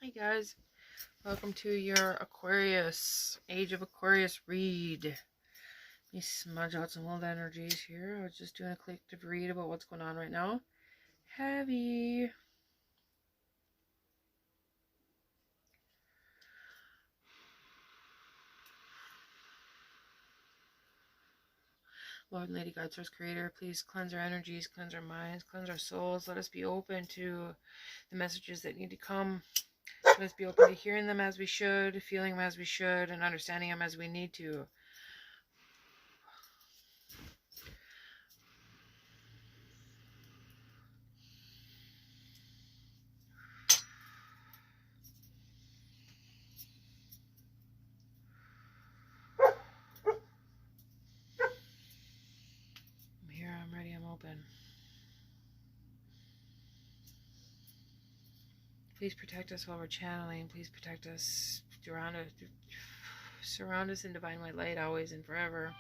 Hey guys, welcome to your Aquarius, Age of Aquarius read. Let me smudge out some old energies here. I was just doing a collective read about what's going on right now. Heavy. Lord and Lady God, Source Creator, please cleanse our energies, cleanse our minds, cleanse our souls. Let us be open to the messages that need to come. Let us be open to hearing them as we should, feeling them as we should, and understanding them as we need to. I'm here, I'm ready, I'm open. Please protect us while we're channeling. Please protect us, surround us in divine white light always and forever.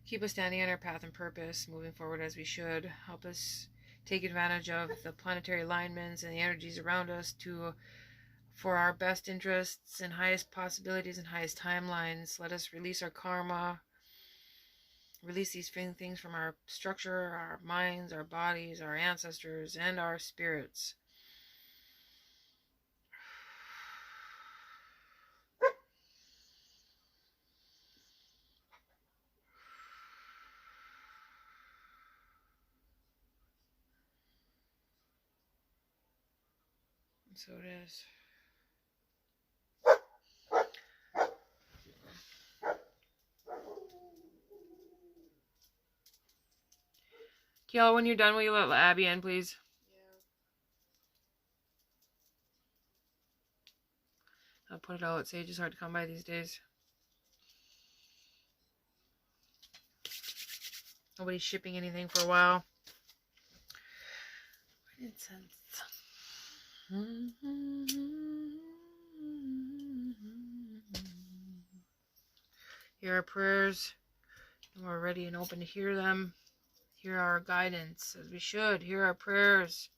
Keep us standing on our path and purpose, moving forward as we should. Help us take advantage of the planetary alignments and the energies around us for our best interests and highest possibilities and highest timelines. Let us release our karma, release these things from our structure, our minds, our bodies, our ancestors, and our spirits. And so it is. Kiel, when you're done, will you let Abby in, please? Yeah. I'll put it out. Sage is hard to come by these days. Nobody's shipping anything for a while. Incense. Hear our prayers, and we're ready and open to hear them. Hear our guidance as we should. Hear our prayers.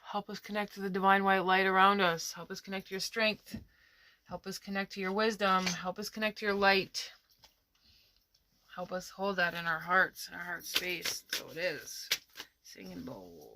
Help us connect to the divine white light around us. Help us connect to your strength. Help us connect to your wisdom. Help us connect to your light. Help us hold that in our hearts, in our heart space. So it is. Singing bowl.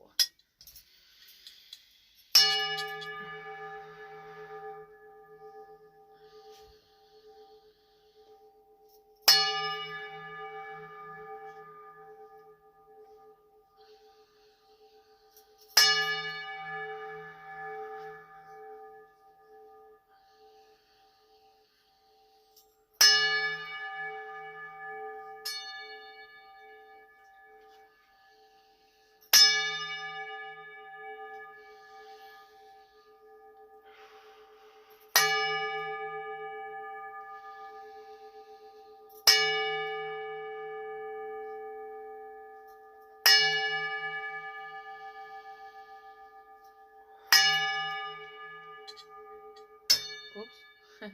Oops.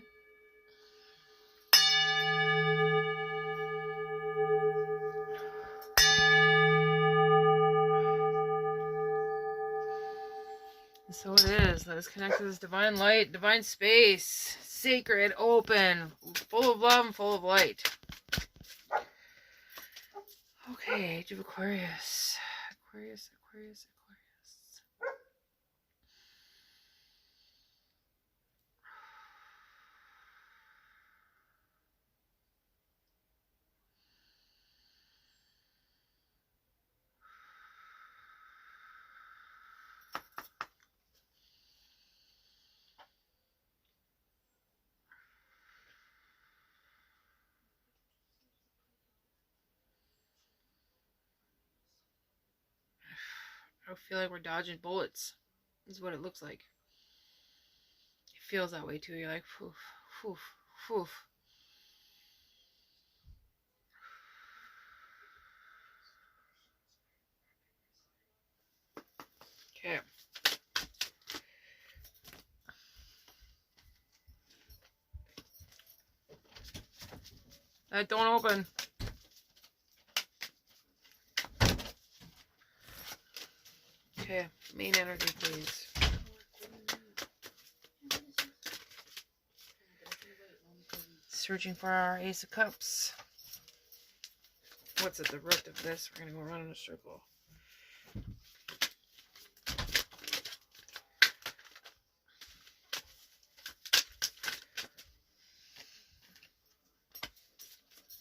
So it is. Let us connect to this divine light, divine space, sacred, open, full of love and full of light. Okay, Age of Aquarius. Aquarius, Aquarius, Aquarius. I feel like we're dodging bullets. This is what it looks like. It feels that way too. You're like, poof, poof, poof. Okay. That don't open. Okay. Okay, main energy, please. Searching for our Ace of Cups. What's at the root of this? We're going to go around in a circle.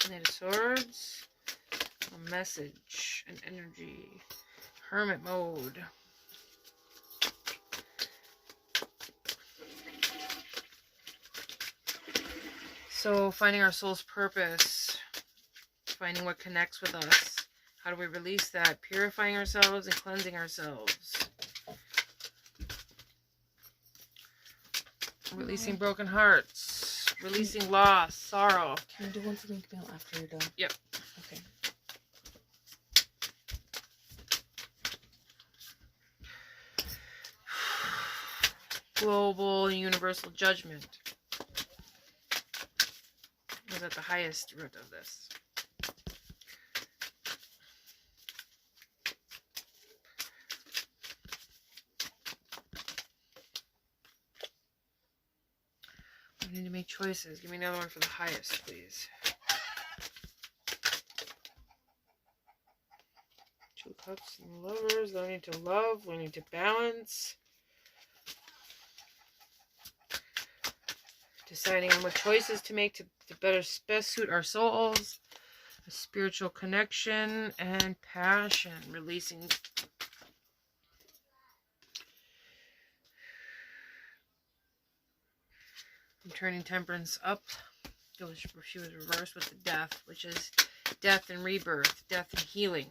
Knight of Swords. A message. An energy. Hermit mode. So finding our soul's purpose, finding what connects with us. How do we release that? Purifying ourselves and cleansing ourselves. Releasing broken hearts. Releasing loss, sorrow. Can you do one for me, Camille, after you're done? Yep. Okay. Global and universal judgment was at the highest root of this. We need to make choices. Give me another one for the highest, please. Two cups and lovers. Learning to love. Learning to balance. Deciding on what choices to make to best suit our souls. A spiritual connection and passion. Releasing. I'm turning temperance up. She was reversed with the death, which is death and rebirth, death and healing.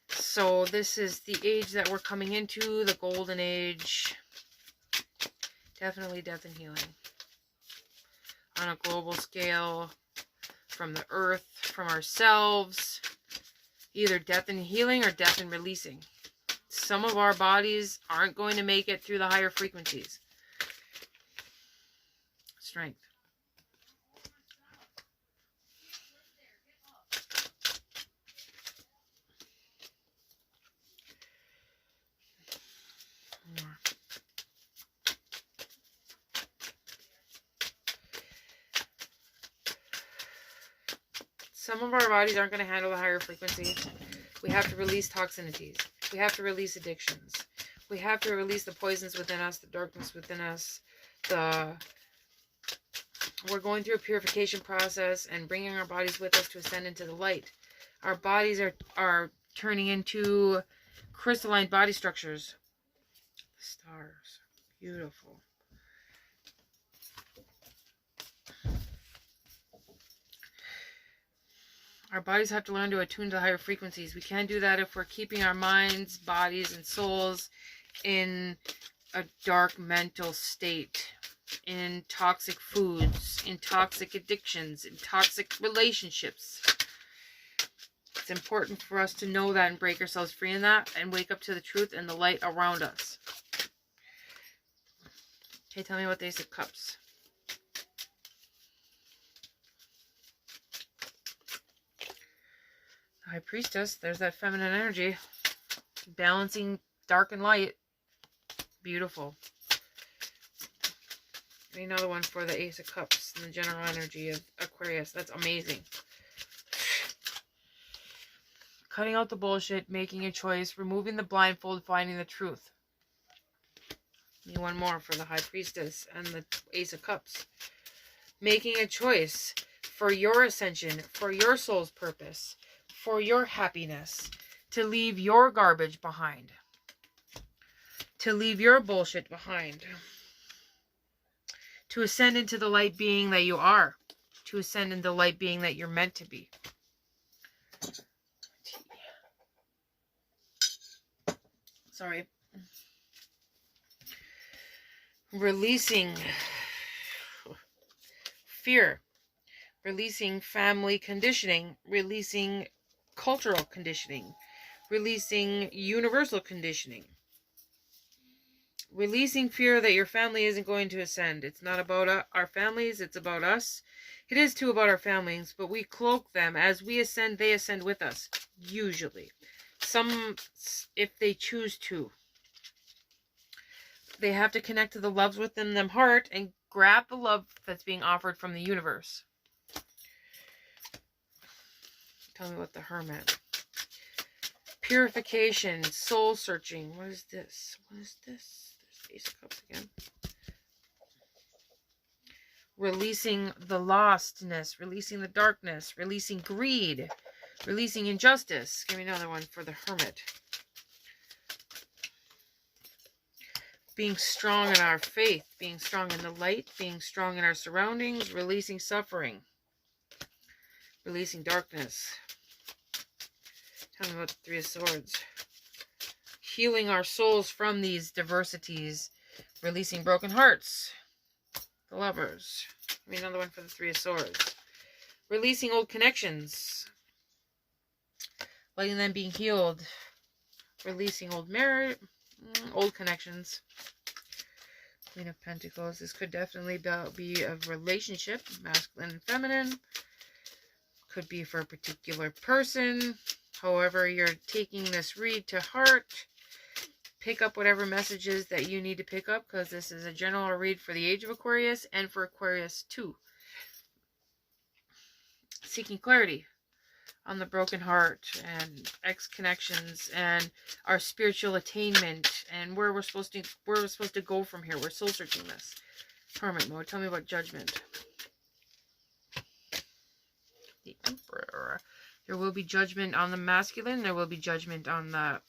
So this is the age that we're coming into, the golden age. Definitely death and healing. On a global scale, from the earth, from ourselves. Either death and healing or death and releasing. Some of our bodies aren't going to make it through the higher frequencies. Strength. More. Some of our bodies aren't going to handle the higher frequencies. We have to release toxinities. We have to release addictions. We have to release the poisons within us, the darkness within us. We're going through a purification process and bringing our bodies with us to ascend into the light. Our bodies are turning into crystalline body structures. The stars. Beautiful. Our bodies have to learn to attune to higher frequencies. We can't do that if we're keeping our minds, bodies, and souls in a dark mental state, in toxic foods, in toxic addictions, in toxic relationships. It's important for us to know that and break ourselves free in that and wake up to the truth and the light around us. Okay, tell me what the Ace of Cups. High Priestess, there's that feminine energy. Balancing dark and light. Beautiful. Another one for the Ace of Cups and the general energy of Aquarius. That's amazing. Cutting out the bullshit, making a choice, removing the blindfold, finding the truth. Need one more for the High Priestess and the Ace of Cups. Making a choice for your ascension, for your soul's purpose, for your happiness, to leave your garbage behind, to leave your bullshit behind, to ascend into the light being that you are, to ascend into the light being that you're meant to be. Sorry. Releasing fear, releasing family conditioning, releasing cultural conditioning, releasing universal conditioning, releasing fear that your family isn't going to ascend. It's not about our families, it's about us. It is too about our families, but we cloak them. As we ascend, they ascend with us, usually. if they choose to, they have to connect to the loves within them heart and grab the love that's being offered from the universe. Tell me what the Hermit. Purification, soul searching. What is this? What is this? There's the Ace of Cups again. Releasing the lostness, releasing the darkness, releasing greed, releasing injustice. Give me another one for the Hermit. Being strong in our faith, being strong in the light, being strong in our surroundings, releasing suffering, releasing darkness. Tell me about the Three of Swords. Healing our souls from these diversities, releasing broken hearts. The Lovers. Give me another one for the Three of Swords. Releasing old connections. Letting them be healed. Releasing old marriage. Old connections. Queen of Pentacles. This could definitely be a relationship, masculine and feminine. Could be for a particular person. However, you're taking this read to heart. Pick up whatever messages that you need to pick up, because this is a general read for the age of Aquarius and for Aquarius too. Seeking clarity on the broken heart and ex connections and our spiritual attainment and where we're supposed to go from here. We're soul searching this. Hermit mode. Tell me about Judgment. The Emperor. There will be judgment on the masculine. There will be judgment on the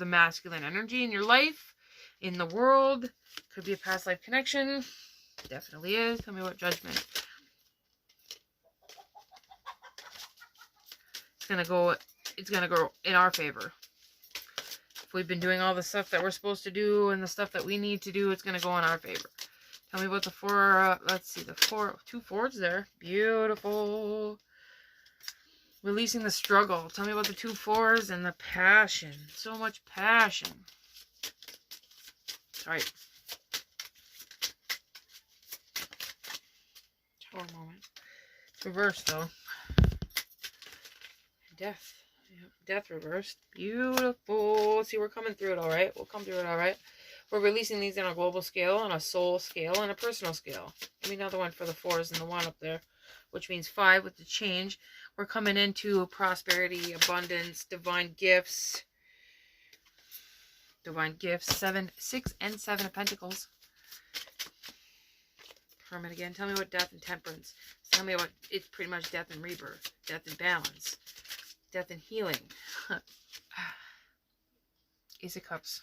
masculine energy in your life, in the world. Could be a past life connection. Definitely is. Tell me what Judgment. It's gonna go in our favor. If we've been doing all the stuff that we're supposed to do and the stuff that we need to do, it's gonna go in our favor. Tell me about the four. Let's see, two fours there. Beautiful. Releasing the struggle. Tell me about the two fours and the passion. So much passion. Sorry. Hold on a moment. It's reversed though. Death. Yep. Death reversed. Beautiful. See, we're coming through it all right. We'll come through it all right. We're releasing these on a global scale, on a soul scale, and a personal scale. Give me another one for the fours and the one up there, which means 5 with the change. We're coming into prosperity, abundance, divine gifts. Divine gifts. 6 and 7 of Pentacles. Hermit again. Tell me what death and temperance. Tell me what it's pretty much death and rebirth. Death and balance. Death and healing. Ace of Cups.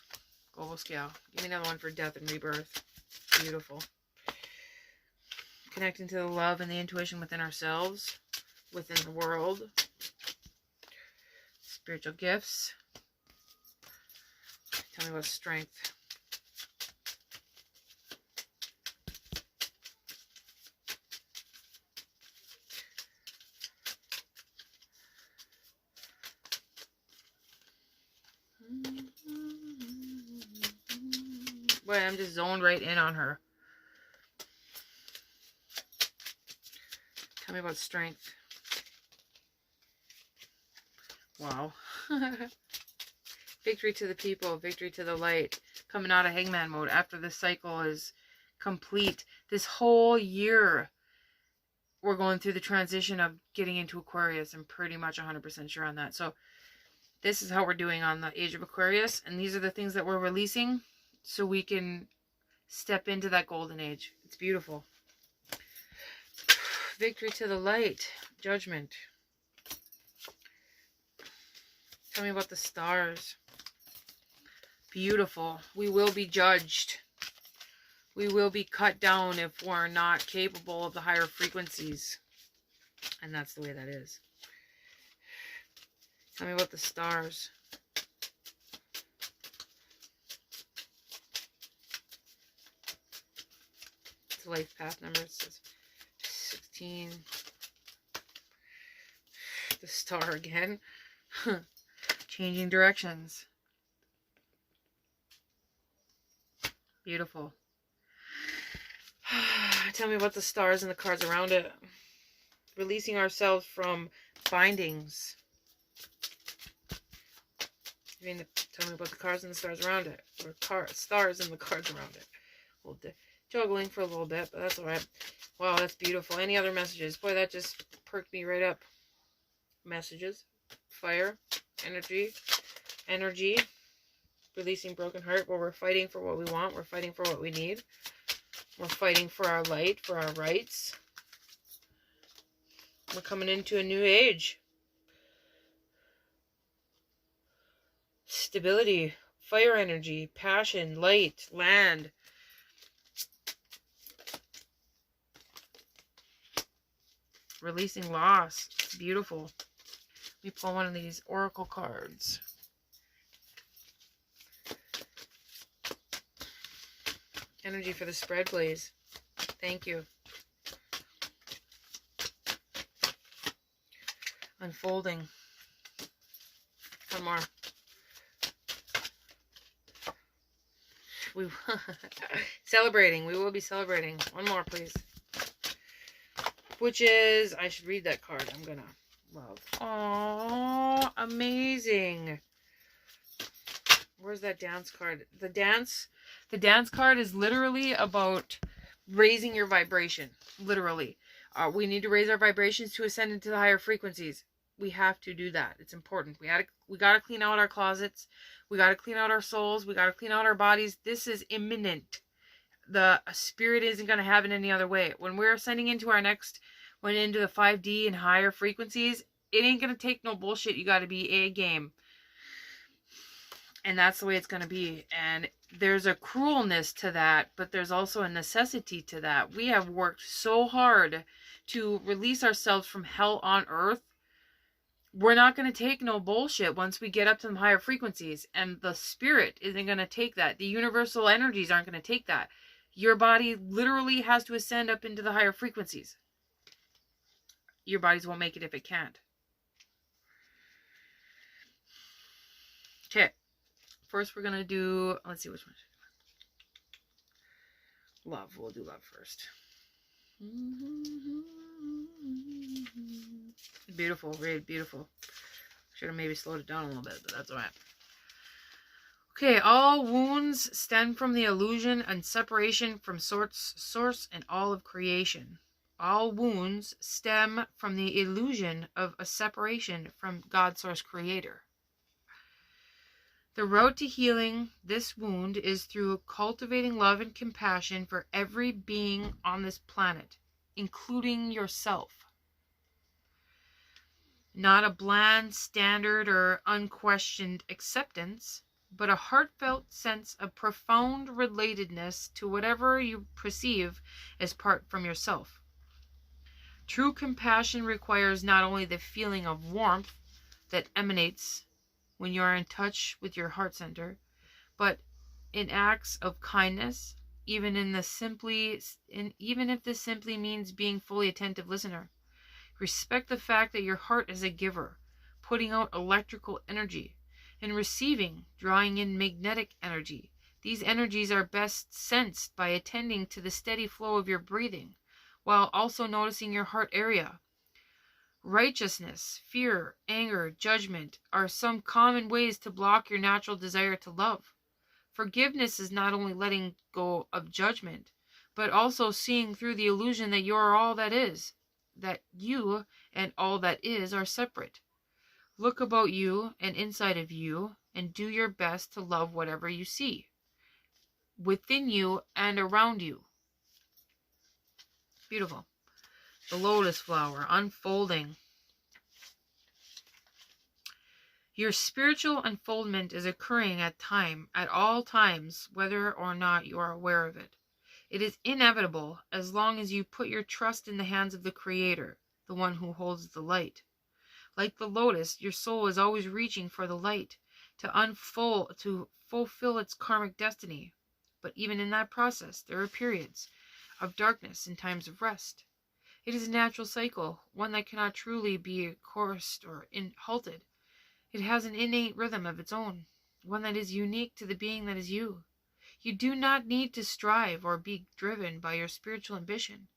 Global scale. Give me another one for death and rebirth. Beautiful. Connecting to the love and the intuition within ourselves. Within the world. Spiritual gifts. Tell me about strength. Boy, I'm just zoned right in on her. Tell me about strength. Wow. Victory to the people. Victory to the light. Coming out of Hangman mode after this cycle is complete. This whole year, we're going through the transition of getting into Aquarius. I'm pretty much 100% sure on that. So, this is how we're doing on the age of Aquarius. And these are the things that we're releasing so we can step into that golden age. It's beautiful. Victory to the light. Judgment. Tell me about the stars. Beautiful. We will be judged. We will be cut down if we're not capable of the higher frequencies. And that's the way that is. Tell me about the stars. It's a life path number. It says 16. The star again. Changing directions. Beautiful. Tell me about the stars and the cards around it. Releasing ourselves from bindings. tell me about the cards and the stars around it. Or stars and the cards around it. A little juggling for a little bit, but that's alright. Wow, that's beautiful. Any other messages? Boy, that just perked me right up. Messages. Fire. Energy. Releasing broken heart. Where we're fighting for what we want. We're fighting for what we need. We're fighting for our light, for our rights. We're coming into a new age. Stability, fire energy, passion, light, land. Releasing loss. It's beautiful. Let me pull one of these oracle cards. Energy for the spread, please. Thank you. Unfolding. One more. Celebrating. We will be celebrating. One more, please. Which is, I should read that card. I'm gonna love. Oh, amazing. Where's that dance card? The dance card is literally about raising your vibration. Literally. We need to raise our vibrations to ascend into the higher frequencies. We have to do that. It's important. We gotta clean out our closets. We gotta clean out our souls. We gotta clean out our bodies. This is imminent. The spirit isn't gonna have it any other way. When we're ascending into into the 5D and higher frequencies, it ain't gonna take no bullshit. You gotta be a game. And that's the way it's gonna be. And there's a cruelness to that, but there's also a necessity to that. We have worked so hard to release ourselves from hell on earth. We're not going to take no bullshit once we get up to the higher frequencies. And the spirit isn't going to take that. The universal energies aren't going to take that. Your body literally has to ascend up into the higher frequencies. Your bodies won't make it if it can't. Okay. First we're going to do, let's see which one. Love. We'll do love first. Beautiful, really beautiful. Should have maybe slowed it down a little bit, but that's alright. Okay, all wounds stem from the illusion and separation from source and all of creation. All wounds stem from the illusion of a separation from God, source, creator. The road to healing this wound is through cultivating love and compassion for every being on this planet, including yourself. Not a bland, standard, or unquestioned acceptance, but a heartfelt sense of profound relatedness to whatever you perceive as part from yourself. True compassion requires not only the feeling of warmth that emanates when you are in touch with your heart center, but in acts of kindness, even if this simply means being fully attentive listener. Respect the fact that your heart is a giver, putting out electrical energy, and receiving, drawing in magnetic energy. These energies are best sensed by attending to the steady flow of your breathing, while also noticing your heart area. Righteousness, fear, anger, judgment are some common ways to block your natural desire to love. Forgiveness is not only letting go of judgment, but also seeing through the illusion that you are all that is, that you and all that is are separate. Look about you and inside of you and do your best to love whatever you see, within you and around you. Beautiful. The lotus flower, unfolding. Your spiritual unfoldment is occurring at all times, whether or not you are aware of it. It is inevitable as long as you put your trust in the hands of the Creator, the one who holds the light. Like the lotus, your soul is always reaching for the light to fulfill its karmic destiny. But even in that process, there are periods of darkness and times of rest. It is a natural cycle, one that cannot truly be coerced or halted. It has an innate rhythm of its own, one that is unique to the being that is you. You do not need to strive or be driven by your spiritual ambition.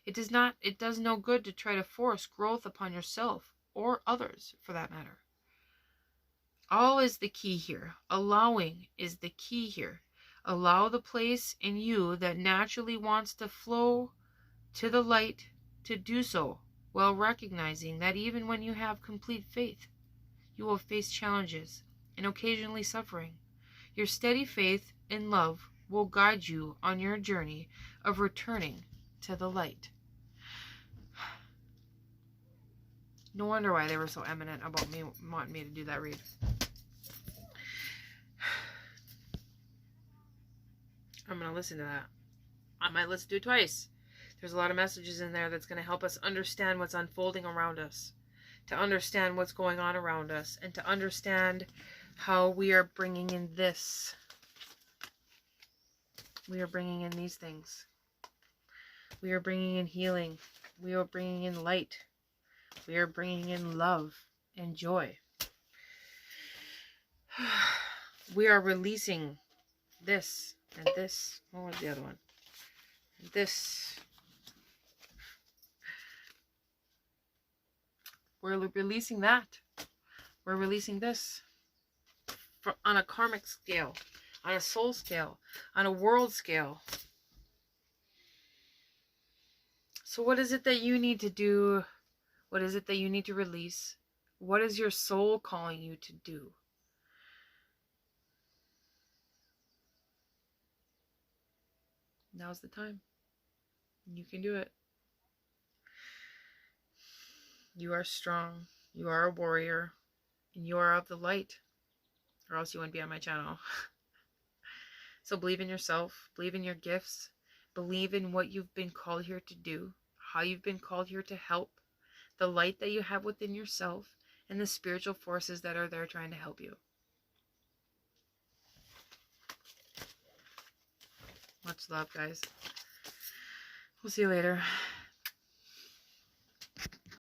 It does no good to try to force growth upon yourself or others, for that matter. All is the key here. Allowing is the key here. Allow the place in you that naturally wants to flow to the light to do so, while recognizing that even when you have complete faith, you will face challenges and occasionally suffering. Your steady faith and love will guide you on your journey of returning to the light. No wonder why they were so eminent about me wanting me to do that read. I'm going to listen to that. I might listen to it twice. There's a lot of messages in there that's going to help us understand what's unfolding around us, to understand what's going on around us, and to understand how we are bringing in this. We are bringing in these things. We are bringing in healing. We are bringing in light. We are bringing in love and joy. We are releasing this and this. What was the other one? This. We're releasing that. We're releasing this. On a karmic scale, on a soul scale, on a world scale. So what is it that you need to do? What is it that you need to release? What is your soul calling you to do? Now's the time. You can do it. You are strong. You are a warrior. And you are of the light. Or else you wouldn't be on my channel. So believe in yourself. Believe in your gifts. Believe in what you've been called here to do. How you've been called here to help. The light that you have within yourself. And the spiritual forces that are there trying to help you. Much love, guys. We'll see you later.